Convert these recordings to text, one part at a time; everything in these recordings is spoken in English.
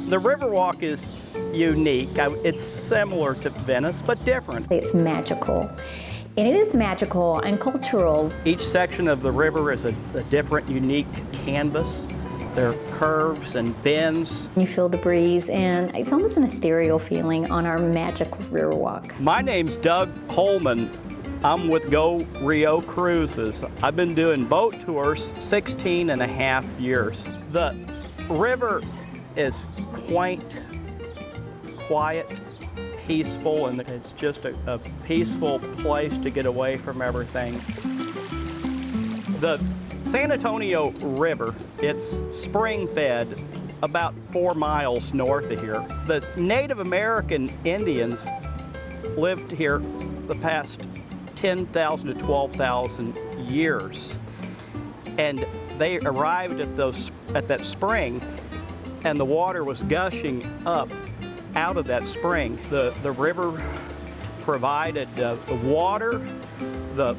The Riverwalk is unique. It's similar to Venice, but different. It's magical. And it is magical and cultural. Each section of the river is a different, unique canvas. There are curves and bends. You feel the breeze, and it's almost an ethereal feeling on our magical Riverwalk. My name's Doug Hugman. I'm with Go Rio Cruises. I've been doing boat tours 16 and a half years. The river is quaint, quiet, peaceful, and it's just a peaceful place to get away from everything. The San Antonio River, it's spring-fed about 4 miles north of here. The Native American Indians lived here the past 10,000 to 12,000 years. And they arrived at that spring, and the water was gushing up out of that spring. The river provided the water, the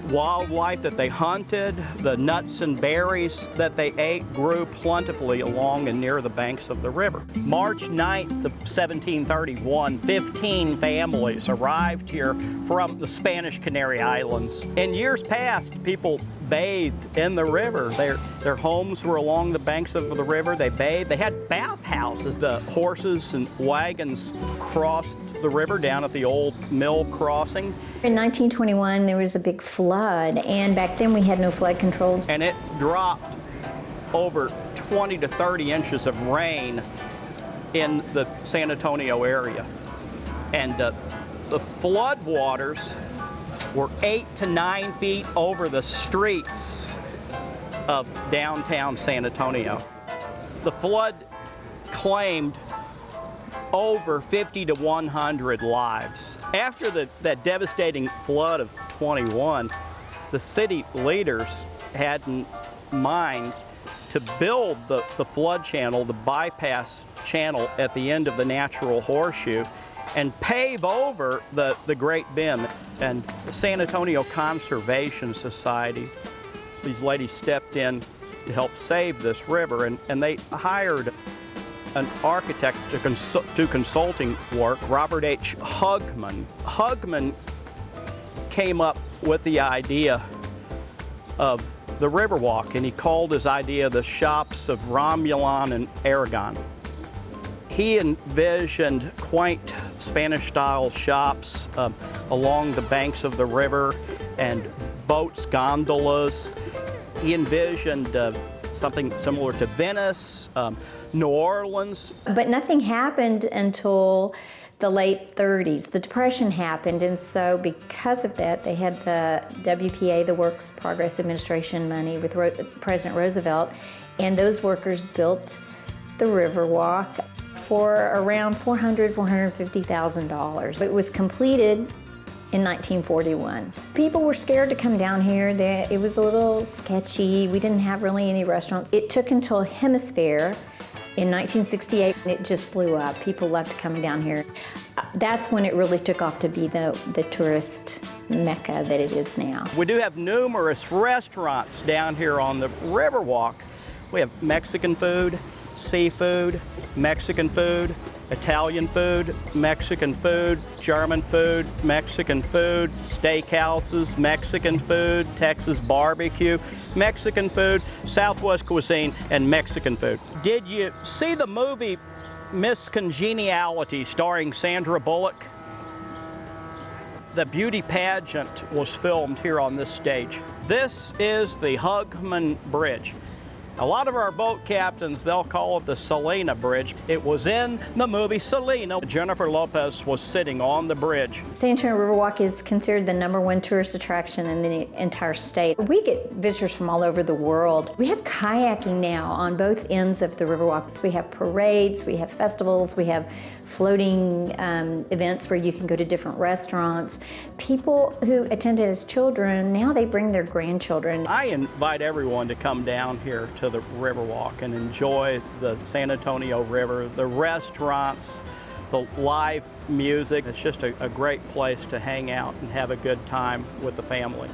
wildlife that they hunted, the nuts and berries that they ate grew plentifully along and near the banks of the river. March 9th of 1731, 15 families arrived here from the Spanish Canary Islands. In years past, people bathed in the river. Their homes were along the banks of the river. They bathed. They had bathhouses. The horses and wagons crossed the river down at the old mill crossing. In 1921, there was a big flood, and back then we had no flood controls. And it dropped over 20 to 30 inches of rain in the San Antonio area. And the flood waters were 8 to 9 feet over the streets of downtown San Antonio. The flood claimed over 50 to 100 lives. After that devastating flood of 21, the city leaders had in mind to build the flood channel, the bypass channel at the end of the natural horseshoe, and pave over the Great Bend. And the San Antonio Conservation Society, these ladies stepped in to help save this river, and they hired an architect to do consulting work, Robert H. Hugman. Hugman came up with the idea of the Riverwalk, and he called his idea the Shops of Romulan and Aragon. He envisioned quaint Spanish-style shops along the banks of the river and boats, gondolas. He envisioned something similar to Venice, New Orleans. But nothing happened until the late 30s. The Depression happened, and so because of that, they had the WPA, the Works Progress Administration money with President Roosevelt, and those workers built the Riverwalk for around $450,000. It was completed in 1941. People were scared to come down here. It was a little sketchy. We didn't have really any restaurants. It took until Hemisphere in 1968, and it just blew up. People loved coming down here. That's when it really took off to be the tourist mecca that it is now. We do have numerous restaurants down here on the Riverwalk. We have Mexican food, seafood, Mexican food, Italian food, Mexican food, German food, Mexican food, steakhouses, Mexican food, Texas barbecue, Mexican food, Southwest cuisine, and Mexican food. Did you see the movie Miss Congeniality starring Sandra Bullock? The beauty pageant was filmed here on this stage. This is the Hugman Bridge. A lot of our boat captains, they'll call it the Selena Bridge. It was in the movie Selena. Jennifer Lopez was sitting on the bridge. San Antonio Riverwalk is considered the #1 tourist attraction in the entire state. We get visitors from all over the world. We have kayaking now on both ends of the Riverwalk. We have parades, we have festivals, we have floating events where you can go to different restaurants. People who attended as children, now they bring their grandchildren. I invite everyone to come down here to the Riverwalk and enjoy the San Antonio River, the restaurants, the live music. It's just a great place to hang out and have a good time with the family.